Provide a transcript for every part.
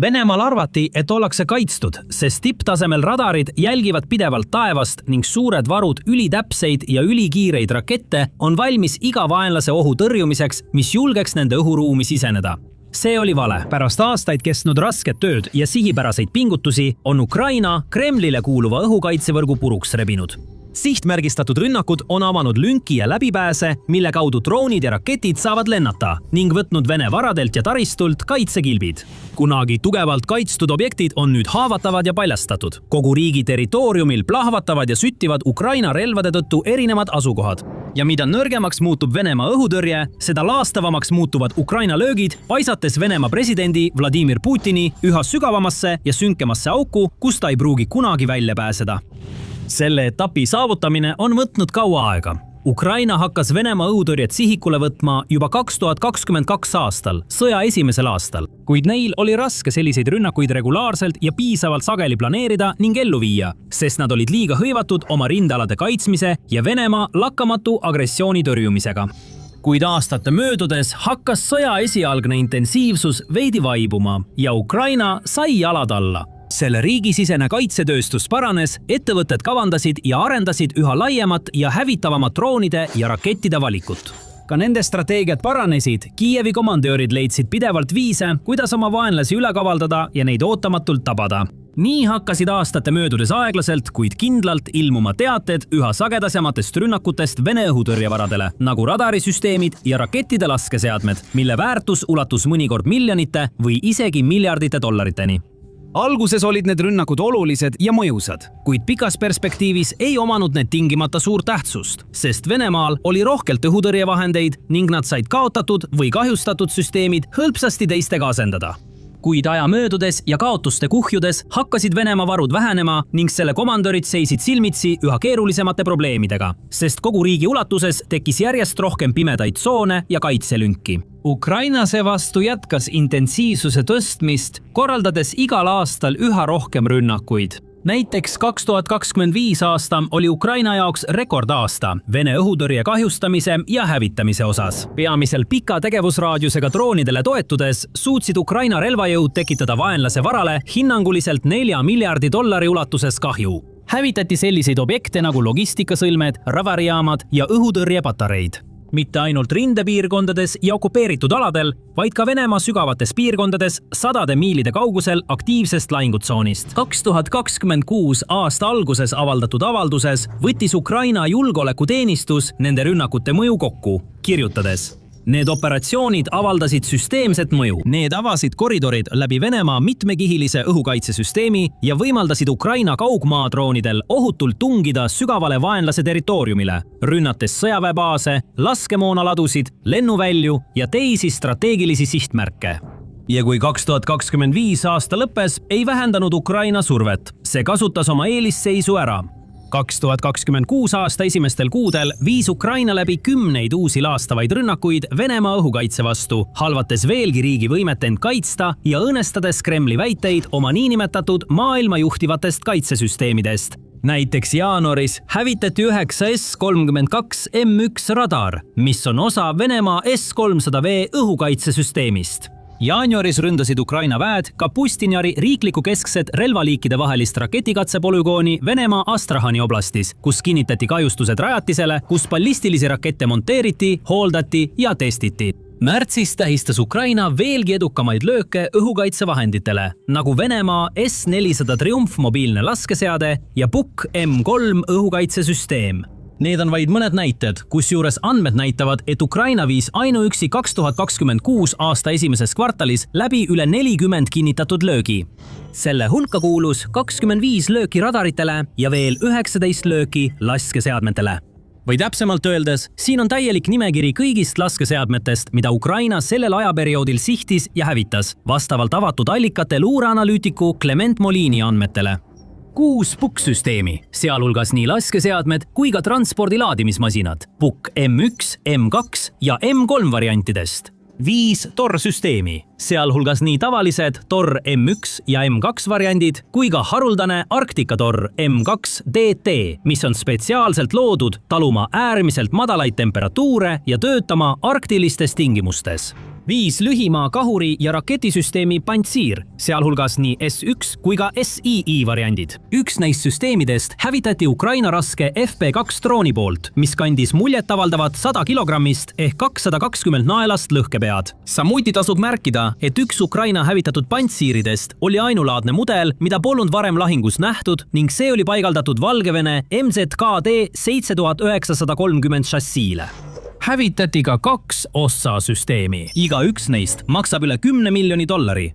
Venemaal arvati, et ollakse kaitstud, sest tipptasemel radarid jälgivad pidevalt taevast ning suured varud ülitäpseid ja ülikiireid rakette on valmis iga vaenlase ohu tõrjumiseks, mis julgeks nende õhuruumi siseneda. See oli vale. Pärast aastaid kestnud rasket tööd ja sihipäraseid pingutusi on Ukraina Kremlile kuuluva õhukaitsevõrgu puruks rebinud. Sihtmärgistatud rünnakud on avanud lünki ja läbipääse, mille kaudu droonid ja raketid saavad lennata ning võtnud Vene varadelt ja taristult kaitsekilbid. Kunagi tugevalt kaitstud objektid on nüüd haavatavad ja paljastatud. Kogu riigi territooriumil plahvatavad ja süttivad Ukraina relvade tõttu erinevad asukohad. Ja mida nõrgemaks muutub Venemaa õhutõrje, seda laastavamaks muutuvad Ukraina löögid, paisates Venemaa presidendi Vladimir Putini üha sügavamasse ja sünkemasse auku, kus ta ei pruugi kunagi välja pääseda. Selle etapi saavutamine on võtnud kaua aega. Ukraina hakkas Venemaa õhutõrjet sihikule võtma juba 2022 aastal, sõja esimesel aastal, kuid neil oli raske selliseid rünnakuid regulaarselt ja piisavalt sageli planeerida ning ellu viia, sest nad olid liiga hõivatud oma rindalade kaitsmise ja Venemaa lakkamatu agressiooni tõrjumisega. Kuid aastate möödudes hakkas sõja esialgne intensiivsus veidi vaibuma ja Ukraina sai jalad alla. Selle riigisisene kaitsetööstus paranes, ettevõtted kavandasid ja arendasid üha laiemat ja hävitavamat droonide ja rakettide valikut. Ka nende strateegiad paranesid, Kiievi komandöörid leidsid pidevalt viise, kuidas oma vaenlasi üle kavaldada ja neid ootamatult tabada. Nii hakkasid aastate möödudes aeglaselt, kuid kindlalt ilmuma teated üha sagedasematest rünnakutest Vene õhutõrjevaradele, nagu radarisüsteemid ja rakettide laskeseadmed, mille väärtus ulatus mõnikord miljonite või isegi miljardite dollariteni. Alguses olid need rünnakud olulised ja mõjusad, kuid pikas perspektiivis ei omanud need tingimata suurt tähtsust, sest Venemaal oli rohkelt õhutõrjevahendeid ning nad said kaotatud või kahjustatud süsteemid hõlpsasti teistega asendada. Kuid aja möödudes ja kaotuste kuhjudes hakkasid Venemaa varud vähenema ning selle komandörid seisid silmitsi üha keerulisemate probleemidega, sest kogu riigi ulatuses tekkis järjest rohkem pimedaid tsoone ja kaitselünki. Ukraina seevastu jätkas intensiivsuse tõstmist, korraldades igal aastal üha rohkem rünnakuid. Näiteks 2025 aasta oli Ukraina jaoks rekordaasta Vene õhutõrje kahjustamise ja hävitamise osas. Peamiselt pika tegevusraadiusega droonidele toetudes suutsid Ukraina relvajõud tekitada vaenlase varale hinnanguliselt 4 miljardi dollari ulatuses kahju. Hävitati selliseid objekte nagu logistikasõlmed, ravarijaamad ja õhutõrjepatareid. Mitte ainult rindepiirkondades ja okupeeritud aladel, vaid ka Venemaa sügavates piirkondades sadade miilide kaugusel aktiivsest lahingutsoonist. 2026 aasta alguses avaldatud avalduses võttis Ukraina julgeolekuteenistus nende rünnakute mõju kokku, kirjutades: Need operatsioonid avaldasid süsteemset mõju. Need avasid koridorid läbi Venemaa mitmekihilise õhukaitsesüsteemi ja võimaldasid Ukraina kaugmaadroonidel ohutult tungida sügavale vaenlase territooriumile, rünnates sõjaväebaase, laskemoonaladusid, lennuvälju ja teisi strateegilisi sihtmärke. Ja kui 2025 aasta lõppes, ei vähendanud Ukraina survet. See kasutas oma eelisseisu ära. 2026 aasta esimestel kuudel viis Ukraina läbi 10 uusi laastavaid rünnakuid Venemaa õhukaitse vastu, halvates veelgi riigi võimet end kaitsta ja õõnestades Kremli väiteid oma niinimetatud maailma juhtivatest kaitsesüsteemidest. Näiteks jaanuaris hävitati 9 S-32 M1 radar, mis on osa Venemaa S-300V õhukaitsesüsteemist. Jaanuaris ründasid Ukraina väed ka Pustinjari riikliku keskset relvaliikide vahelist raketikatsepolügooni Venemaa Astrahani oblastis, kus kinnitati kahjustused rajatisele, kus ballistilisi rakette monteeriti, hooldati ja testiti. Märtsis tähistas Ukraina veelgi edukamaid lööke õhukaitsevahenditele, nagu Venemaa S-400 Triumf mobiilne laskeseade ja Buk M3 õhukaitsesüsteem. Need on vaid mõned näited, kusjuures andmed näitavad, et Ukraina viis ainuüksi 2026 aasta esimeses kvartalis läbi üle 40 kinnitatud löögi. Selle hulka kuulus 25 lööki radaritele ja veel 19 lööki laskeseadmetele. Või täpsemalt öeldes, siin on täielik nimekiri kõigist laskeseadmetest, mida Ukraina sellel ajaperioodil sihtis ja hävitas, vastavalt avatud allikate luureanalüütiku Clement Molini andmetele. 6 Buk-süsteemi, sealhulgas nii laskeseadmed kui ka transpordi laadimismasinad, Buk M1, M2 ja M3 variantidest. 5 Tor-süsteemi, sealhulgas nii tavalised Tor M1 ja M2 variandid kui ka haruldane Arktika Tor M2 DT, mis on spetsiaalselt loodud taluma äärmiselt madalaid temperatuure ja töötama arktilistes tingimustes. 5 lühimaa kahuri ja raketisüsteemi Pantsir, sealhulgas nii S1 kui ka SII variandid. Üks neist süsteemidest hävitati Ukraina raske FP2 drooni poolt, mis kandis muljetavaldavat 100 kilogrammist ehk 220 naelast lõhkepead. Samuti tasub märkida, et üks Ukraina hävitatud Pantsiridest oli ainulaadne mudel, mida polnud varem lahingus nähtud ning see oli paigaldatud Valgevene MZKD 7930 šassiile. Hävitati ka 2 OSSA süsteemi. Iga üks neist maksab üle $10 miljoni,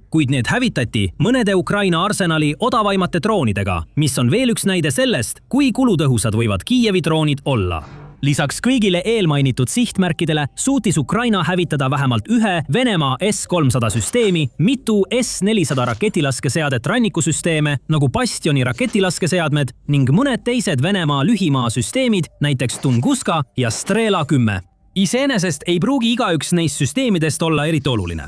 kuid need hävitati mõnede Ukraina arsenali odavaimate droonidega, mis on veel üks näide sellest, kui kulutõhusad võivad Kiievi droonid olla. Lisaks kõigile eelmainitud sihtmärkidele suutis Ukraina hävitada vähemalt ühe Venemaa S-300 süsteemi, mitu S-400 raketilaskeseadet rannikusüsteeme, nagu Bastioni raketilaskeseadmed ning mõned teised Venemaa lühimaa süsteemid, näiteks Tunguska ja Strela 10. Iseenesest ei pruugi igaüks neist süsteemidest olla eriti oluline.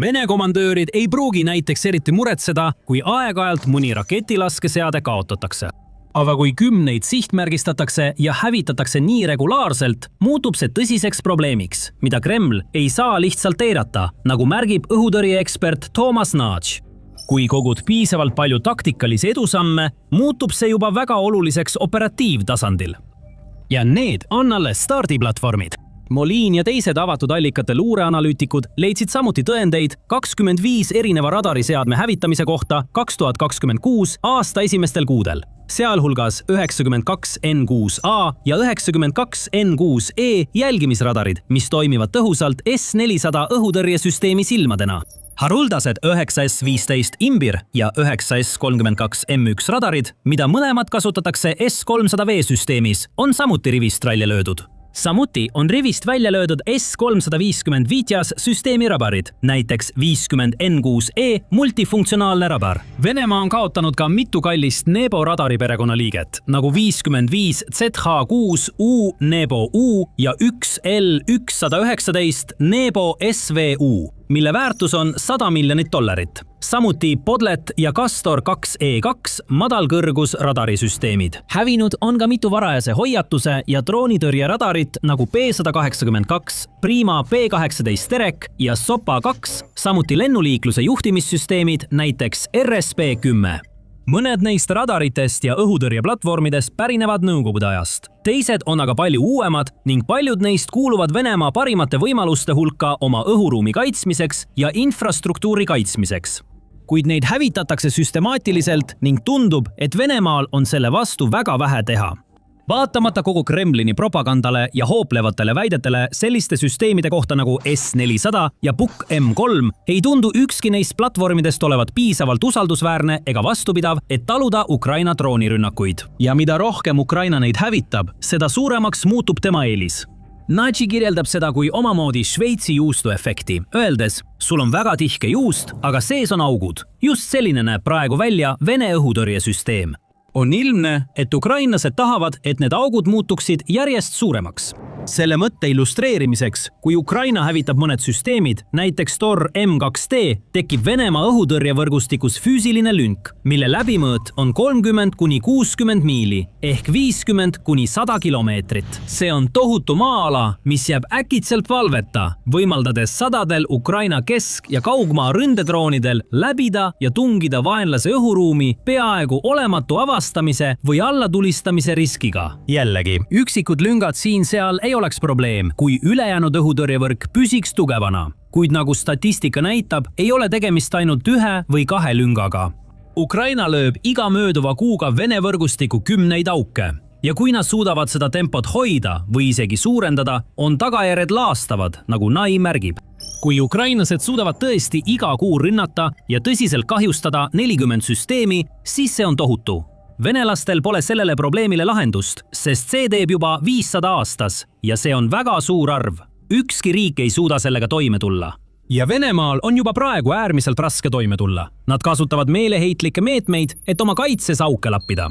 Vene komandöörid ei pruugi näiteks eriti muretseda, kui aeg-ajalt mõni raketilaskeseade kaotatakse. Aga kui 10 sihtmärgistatakse ja hävitatakse nii regulaarselt, muutub see tõsiseks probleemiks, mida Kreml ei saa lihtsalt eirata, nagu märgib õhutõrjeekspert Thomas Nudge. Kui kogud piisavalt palju taktikalisi edusamme, muutub see juba väga oluliseks operatiivtasandil. Ja need on alles stardiplatvormid. Molin ja teised avatud allikate luureanalüütikud leidsid samuti tõendeid 25 erineva radariseadme hävitamise kohta 2026 aasta esimestel kuudel, sealhulgas 92 N6A ja 92 N6E jälgimisradarid, mis toimivad tõhusalt S-400 õhutõrjesüsteemi silmadena. Haruldased 9S-15 Imbir ja 9S-32 M1 radarid, mida mõlemad kasutatakse S-300V süsteemis, on samuti rivist välja löödud. Samuti on rivist välja löödud S-350 Vitjas süsteemi rabarid, näiteks 50 N6E multifunktsionaalne rabar. Venemaa on kaotanud ka mitu kallist Nebo radari perekonnaliiget, nagu 55 ZH6U Nebo U ja 1L119 Nebo SVU, mille väärtus on $100 miljonit. Samuti Podlet ja Castor 2E2 madalkõrgus radarisüsteemid. Hävinud on ka mitu varajase hoiatuse ja droonitõrje radarit nagu P182, Prima P18 Terek ja Sopa 2, samuti lennuliikluse juhtimissüsteemid, näiteks RSP-10. Mõned neist radaritest ja õhutõrjeplatvormidest pärinevad Nõukogude ajast. Teised on aga palju uuemad ning paljud neist kuuluvad Venemaa parimate võimaluste hulka oma õhuruumi kaitsmiseks ja infrastruktuuri kaitsmiseks. Kuid neid hävitatakse süstemaatiliselt ning tundub, et Venemaal on selle vastu väga vähe teha. Vaatamata kogu Kremlini propagandale ja hooplevatele väidetele selliste süsteemide kohta nagu S-400 ja Pukk M3 ei tundu ükski neist platvormidest olevat piisavalt usaldusväärne ega vastupidav, et taluda Ukraina droonirünnakuid. Ja mida rohkem Ukraina neid hävitab, seda suuremaks muutub tema eelis. Nudge kirjeldab seda kui omamoodi Šveitsi juustuefekti, öeldes, sul on väga tihke juust, aga sees on augud. Just selline näeb praegu välja Vene õhutõrjesüsteem. On ilmne, et ukrainlased tahavad, et need augud muutuksid järjest suuremaks. Selle mõtte illustreerimiseks, kui Ukraina hävitab mõned süsteemid, näiteks Tor M2T, tekib Venemaa õhutõrjevõrgustikus füüsiline lünk, mille läbimõõt on 30–60 miili ehk 50–100 kilomeetrit. See on tohutu maa-ala, mis jääb äkitselt valveta, võimaldades sadadel Ukraina kesk- ja kaugmaa ründedroonidel läbida ja tungida vaenlase õhuruumi peaaegu olematu avastamise või allatulistamise riskiga. Jällegi, üksikud lüngad siin-seal ei oleks probleem, kui ülejäänud õhutõrjevõrk püsiks tugevana. Kuid nagu statistika näitab, ei ole tegemist ainult 1 või 2 lüngaga. Ukraina lööb iga mööduva kuuga Vene võrgustiku 10 auke. Ja kui nad suudavad seda tempot hoida või isegi suurendada, on tagajärjed laastavad, nagu Nai märgib. Kui ukrainlased suudavad tõesti iga kuu rünnata ja tõsiselt kahjustada 40 süsteemi, siis see on tohutu. Venelastel pole sellele probleemile lahendust, sest see teeb juba 500 aastas ja see on väga suur arv. Ükski riik ei suuda sellega toime tulla. Ja Venemaal on juba praegu äärmiselt raske toime tulla. Nad kasutavad meeleheitlikke meetmeid, et oma kaitses auke lappida.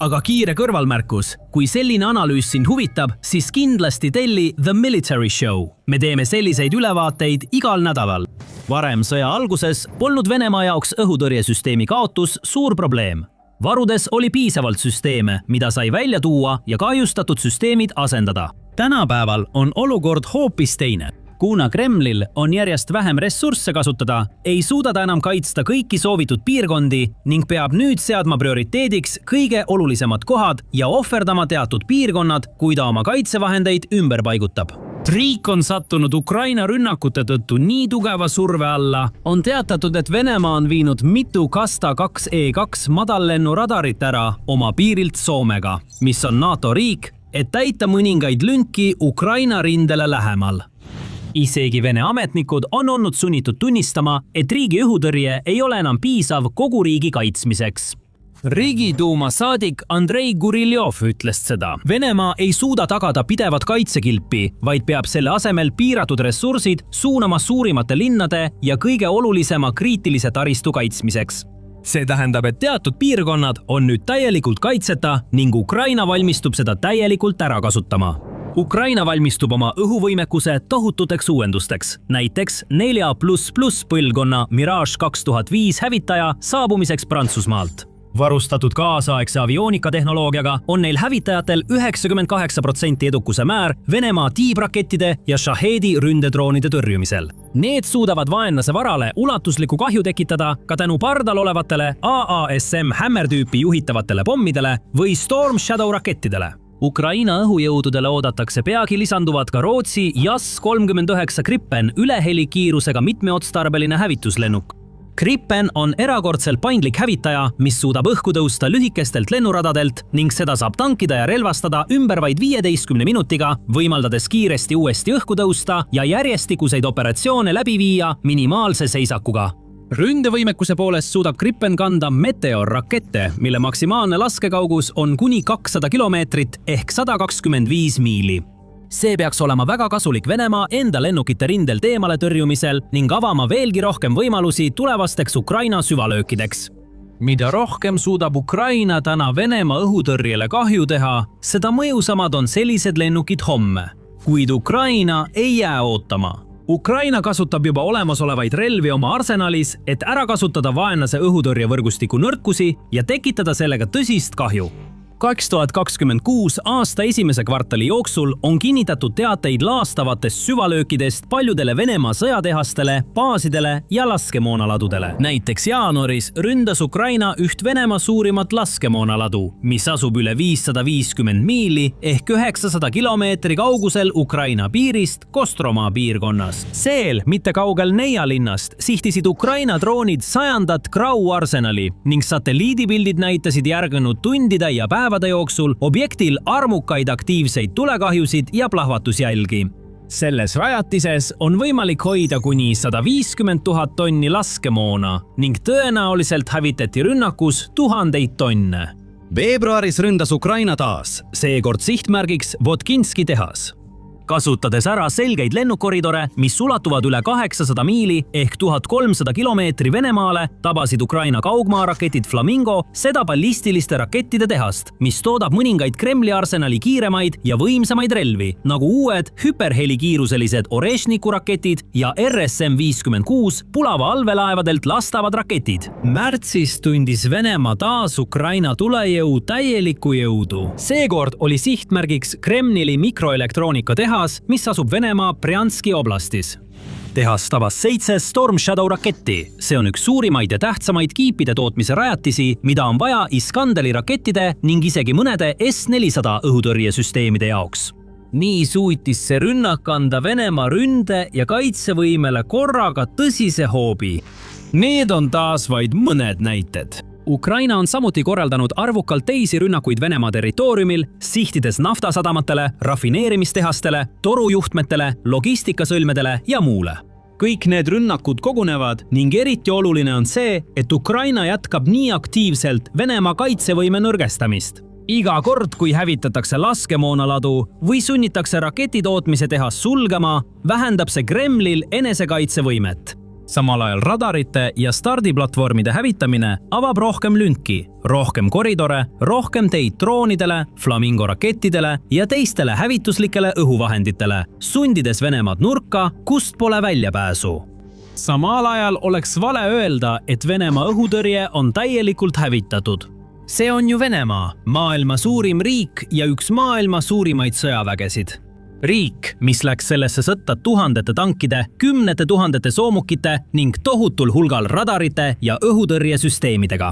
Aga kiire kõrvalmärkus, kui selline analüüs sind huvitab, siis kindlasti telli The Military Show. Me teeme selliseid ülevaateid igal nädalal. Varem sõja alguses polnud Venemaa jaoks õhutõrjesüsteemi kaotus suur probleem. Varudes oli piisavalt süsteeme, mida sai välja tuua ja kahjustatud süsteemid asendada. Tänapäeval on olukord hoopis teine. Kuna Kremlil on järjest vähem ressursse kasutada, ei suuda ta enam kaitsta kõiki soovitud piirkondi ning peab nüüd seadma prioriteediks kõige olulisemad kohad ja ohverdama teatud piirkonnad, kui ta oma kaitsevahendeid ümber paigutab. Riik on sattunud Ukraina rünnakute tõttu nii tugeva surve alla. On teatatud, et Venemaa on viinud mitu Kasta 2E2 madallennuradarit ära oma piirilt Soomega, mis on NATO riik, et täita mõningaid lünki Ukraina rindele lähemal. Isegi Vene ametnikud on olnud sunnitud tunnistama, et riigi õhutõrje ei ole enam piisav kogu riigi kaitsmiseks. Riigiduuma saadik Andrei Guriljov ütles seda. Venemaa ei suuda tagada pidevat kaitsekilpi, vaid peab selle asemel piiratud ressursid suunama suurimate linnade ja kõige olulisema kriitilise taristu kaitsmiseks. See tähendab, et teatud piirkonnad on nüüd täielikult kaitseta ning Ukraina valmistub seda täielikult ära kasutama. Ukraina valmistub oma õhuvõimekuse tohututeks uuendusteks, näiteks 4++ põlvkonna Mirage 2005 hävitaja saabumiseks Prantsusmaalt. Varustatud kaasaegse avioonikatehnoloogiaga on neil hävitajatel 98% edukuse määr Venemaa tiibrakettide ja Shahedi ründedroonide tõrjumisel. Need suudavad vaenlase varale ulatuslikku kahju tekitada ka tänu pardal olevatele AASM Hammer-tüüpi juhitavatele pommidele või Storm Shadow rakettidele. Ukraina õhujõududele oodatakse peagi lisanduvad ka Rootsi JAS-39 Gripen ülehelikiirusega mitmeotstarbeline hävituslennuk. Gripen on erakordselt paindlik hävitaja, mis suudab õhku tõusta lühikestelt lennuradadelt ning seda saab tankida ja relvastada ümber vaid 15 minutiga, võimaldades kiiresti uuesti õhku tõusta ja järjestikuseid operatsioone läbi viia minimaalse seisakuga. Ründevõimekuse poolest suudab Gripen kanda Meteor-rakette, mille maksimaalne laskekaugus on kuni 200 kilomeetrit ehk 125 miili. See peaks olema väga kasulik Venemaa enda lennukite rindel eemale tõrjumisel ning avama veelgi rohkem võimalusi tulevasteks Ukraina süvalöökideks. Mida rohkem suudab Ukraina täna Venemaa õhutõrjele kahju teha, seda mõjusamad on sellised lennukid homme. Kuid Ukraina ei jää ootama. Ukraina kasutab juba olemasolevaid relvi oma arsenalis, et ära kasutada vaenlase õhutõrjevõrgustiku nõrkusi ja tekitada sellega tõsist kahju. 2026 aasta esimese kvartali jooksul on kinnitatud teateid laastavatest süvalöökidest paljudele Venemaa sõjatehastele, baasidele ja laskemoonaladudele. Näiteks jaanuaris ründas Ukraina üht Venemaa suurimat laskemoonaladu, mis asub üle 550 miili ehk 900 kilomeetri kaugusel Ukraina piirist Kostromaa piirkonnas. Seel, mitte kaugel Neia linnast, sihtisid Ukraina droonid 100. Grau arsenali ning satelliidipildid näitasid järgnenud tundide ja päevade jooksul objektil armukaid aktiivseid tulekahjusid ja plahvatusjälgi. Selles rajatises on võimalik hoida kuni 150 000 tonni laskemoona ning tõenäoliselt hävitati rünnakus tuhandeid tonne. Veebruaris ründas Ukraina taas, seekord sihtmärgiks Vodkinski tehas. Kasutades ära selgeid lennukoridore, mis ulatuvad üle 800 miili ehk 1300 kilomeetri Venemaale, tabasid Ukraina kaugmaaraketid Flamingo seda ballistiliste rakettide tehast, mis toodab mõningaid Kremli arsenali kiiremaid ja võimsamaid relvi, nagu uued hüperhelikiiruselised Oreshniku raketid ja RSM-56 Pulava allveelaevadelt lastavad raketid. Märtsis tundis Venemaa taas Ukraina tulejõu täielikku jõudu. Seekord oli sihtmärgiks Kremli mikroelektroonika tehas, mis asub Venemaa Brjanski oblastis. Tehas tabas 7 Storm Shadow raketti. See on üks suurimaid ja tähtsamaid kiipide tootmise rajatisi, mida on vaja Iskanderi rakettide ning isegi mõnede S-400 õhutõrjesüsteemide jaoks. Nii suutis see rünnak anda Venemaa ründe ja kaitsevõimele korraga tõsise hoobi. Need on taas vaid mõned näited. Ukraina on samuti korraldanud arvukalt teisi rünnakuid Venemaa territooriumil, sihtides naftasadamatele, rafineerimistehastele, torujuhtmetele, logistikasõlmedele ja muule. Kõik need rünnakud kogunevad ning eriti oluline on see, et Ukraina jätkab nii aktiivselt Venemaa kaitsevõime nõrgestamist. Iga kord, kui hävitatakse laskemoonaladu või sunnitakse raketitootmise tehas sulgema, vähendab see Kremlil enesekaitsevõimet. Samal ajal radarite ja stardiplatvormide hävitamine avab rohkem lünki, rohkem koridore, rohkem teid droonidele, Flamingo rakettidele ja teistele hävituslikele õhuvahenditele, sundides Venemaad nurka, kust pole väljapääsu. Samal ajal oleks vale öelda, et Venemaa õhutõrje on täielikult hävitatud. See on ju Venemaa, maailma suurim riik ja üks maailma suurimaid sõjavägesid. Riik, mis läks sellesse sõtta tuhandete tankide, kümnete tuhandete soomukite ning tohutul hulgal radarite ja õhutõrjesüsteemidega.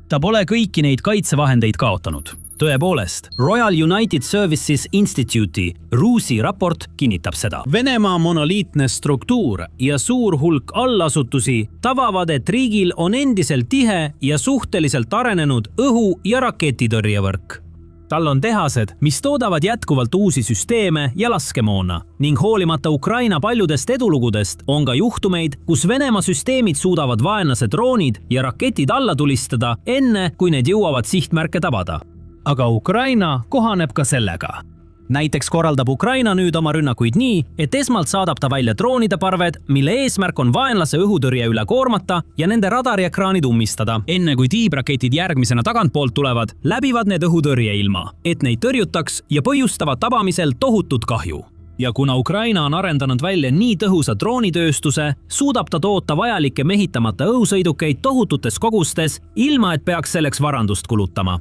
Ta pole kõiki neid kaitsevahendeid kaotanud. Tõepoolest, Royal United Services Institute'i RUSI raport kinnitab seda. Venemaa monoliitne struktuur ja suur hulk allasutusi tavavad, et riigil on endiselt tihe ja suhteliselt arenenud õhu- ja raketitõrjevõrk. Tal on tehased, mis toodavad jätkuvalt uusi süsteeme ja laskemoona ning hoolimata Ukraina paljudest edulugudest on ka juhtumeid, kus Venemaa süsteemid suudavad vaenlase droonid ja raketid alla tulistada enne, kui need jõuavad sihtmärke tabada. Aga Ukraina kohaneb ka sellega. Näiteks korraldab Ukraina nüüd oma rünnakuid nii, et esmalt saadab ta välja droonide parved, mille eesmärk on vaenlase õhutõrje üle koormata ja nende radariekraanid ummistada. Enne kui tiibraketid järgmisena tagantpoolt tulevad, läbivad need õhutõrje ilma, et neid tõrjutaks ja põhjustavad tabamisel tohutut kahju. Ja kuna Ukraina on arendanud välja nii tõhusa droonitööstuse, suudab ta toota vajalikke mehitamata õhusõidukeid tohututes kogustes, ilma et peaks selleks varandust kulutama.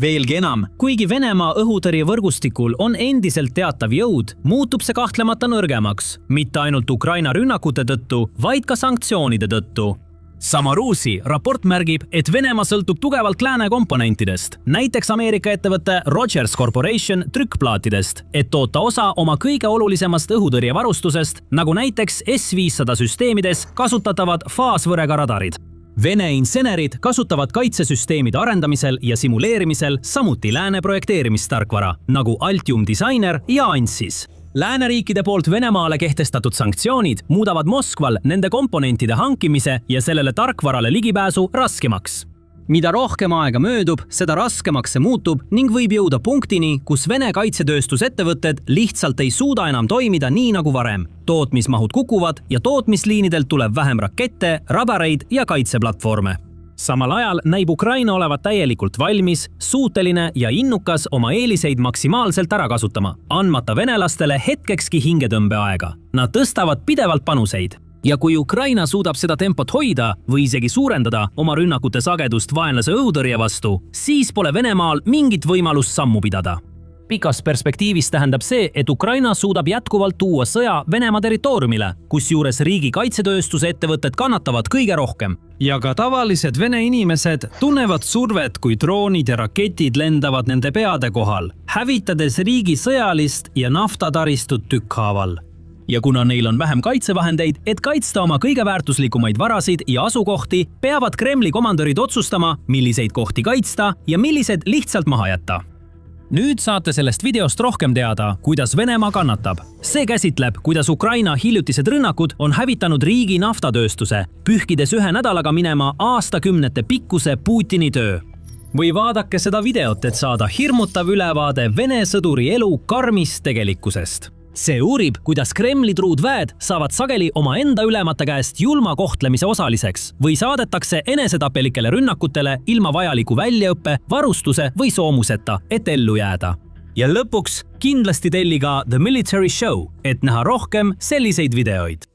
Veelgi enam, kuigi Venemaa õhutõrjevõrgustikul on endiselt teatav jõud, muutub see kahtlemata nõrgemaks, mitte ainult Ukraina rünnakute tõttu, vaid ka sanktsioonide tõttu. Sama RUSI raport märgib, et Venemaa sõltub tugevalt lääne komponentidest, näiteks Ameerika ettevõtte Rogers Corporation trükkplaatidest, et toota osa oma kõige olulisemast õhutõrjevarustusest, nagu näiteks S-500 süsteemides kasutatavad faasvõrega radarid. Vene insenerid kasutavad kaitsesüsteemide arendamisel ja simuleerimisel samuti lääne projekteerimistarkvara, nagu Altium Designer ja Ansys. Lääneriikide poolt Venemaale kehtestatud sanktsioonid muudavad Moskval nende komponentide hankimise ja sellele tarkvarale ligipääsu raskemaks. Mida rohkem aega möödub, seda raskemaks see muutub ning võib jõuda punktini, kus Vene kaitsetööstusettevõtted lihtsalt ei suuda enam toimida nii nagu varem. Tootmismahud kukuvad ja tootmisliinidelt tuleb vähem rakette, radareid ja kaitseplatvorme. Samal ajal näib Ukraina olevat täielikult valmis, suuteline ja innukas oma eeliseid maksimaalselt ära kasutama, andmata venelastele hetkekski hingetõmbeaega. Nad tõstavad pidevalt panuseid. Ja kui Ukraina suudab seda tempot hoida või isegi suurendada oma rünnakute sagedust vaenlase õhutõrje vastu, siis pole Venemaal mingit võimalust sammu pidada. Pikas perspektiivis tähendab see, et Ukraina suudab jätkuvalt tuua sõja Venemaa territooriumile, kusjuures riigi kaitsetööstuse ettevõtted kannatavad kõige rohkem. Ja ka tavalised Vene inimesed tunnevad survet, kui droonid ja raketid lendavad nende peade kohal, hävitades riigi sõjalist ja naftataristut tükkhaaval. Ja kuna neil on vähem kaitsevahendeid, et kaitsta oma kõige väärtuslikumaid varasid ja asukohti, peavad Kremli komandörid otsustama, milliseid kohti kaitsta ja millised lihtsalt maha jätta. Nüüd saate sellest videost rohkem teada, kuidas Venemaa kannatab. See käsitleb, kuidas Ukraina hiljutised rünnakud on hävitanud riigi naftatööstuse, pühkides ühe nädalaga minema aastakümnete pikkuse Putini töö. Või vaadake seda videot, et saada hirmutav ülevaade Vene sõduri elu karmist tegelikkusest. See uurib, kuidas Kremli truud väed saavad sageli oma enda ülemate käest julma kohtlemise osaliseks või saadetakse enesetapelikele rünnakutele ilma vajaliku väljaõppe, varustuse või soomuseta, et ellu jääda. Ja lõpuks kindlasti telli ka The Military Show, et näha rohkem selliseid videoid.